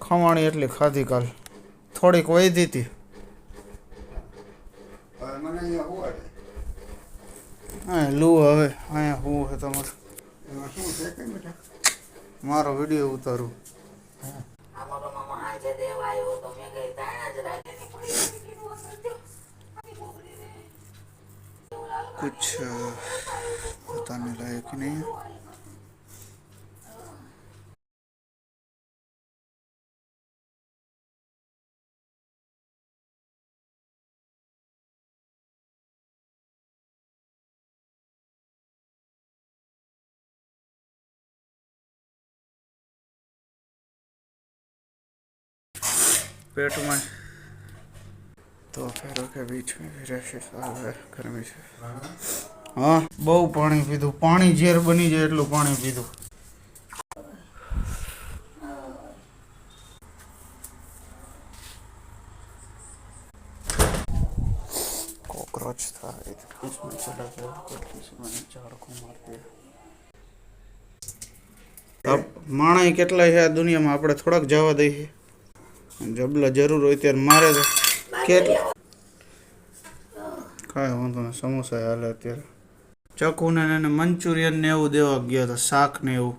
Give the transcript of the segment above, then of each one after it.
खवाणी एटली खाधी काल थोड़ीक वही थी लू हवे अँ हूँ है तमारे मारो वीडियो उतारू कुछ बताने लायक ही नहीं है। पेट में तो फेरों के बीच में भी रैशेस आवे गर्मी से। हाँ बहु पानी पीधु पानी झेर बनी जाए एटलू पानी पीधु। कॉकरोच था इसमें चला गया मैंने झाड़ को मार दिया। अब माणस કેટલા છે આ દુનિયામાં આપણે થોડાક જવા દઈએ જબલા જરૂર હોય ત્યારે મારે તો કેટલા કાંઈ વાંધો નહીં સમોસા હાલે અત્યારે ચકુને એને મંચુરિયન ને એવું દેવા ગયા હતા શાક ને એવું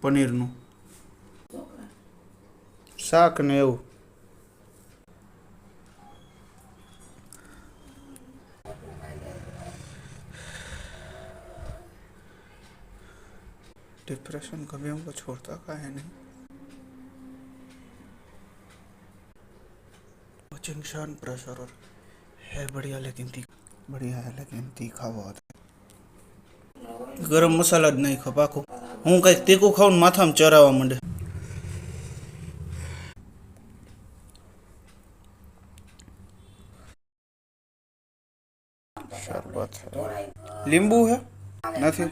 પનીરનું શાક ને એવું डिप्रेशन कभी हमको छोड़ता का है नहीं। चिंगशान प्रेशर और है बढ़िया लेकिन तीखा बहुत है। गरम मसाला ज नहीं खपाखू हूँ कई तीखू खाऊ माथा में चरावा मंडे। शरबत है लींबू है नहीं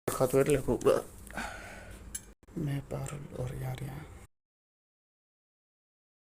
खातो એટલે मैं पारुल और यार यहाँ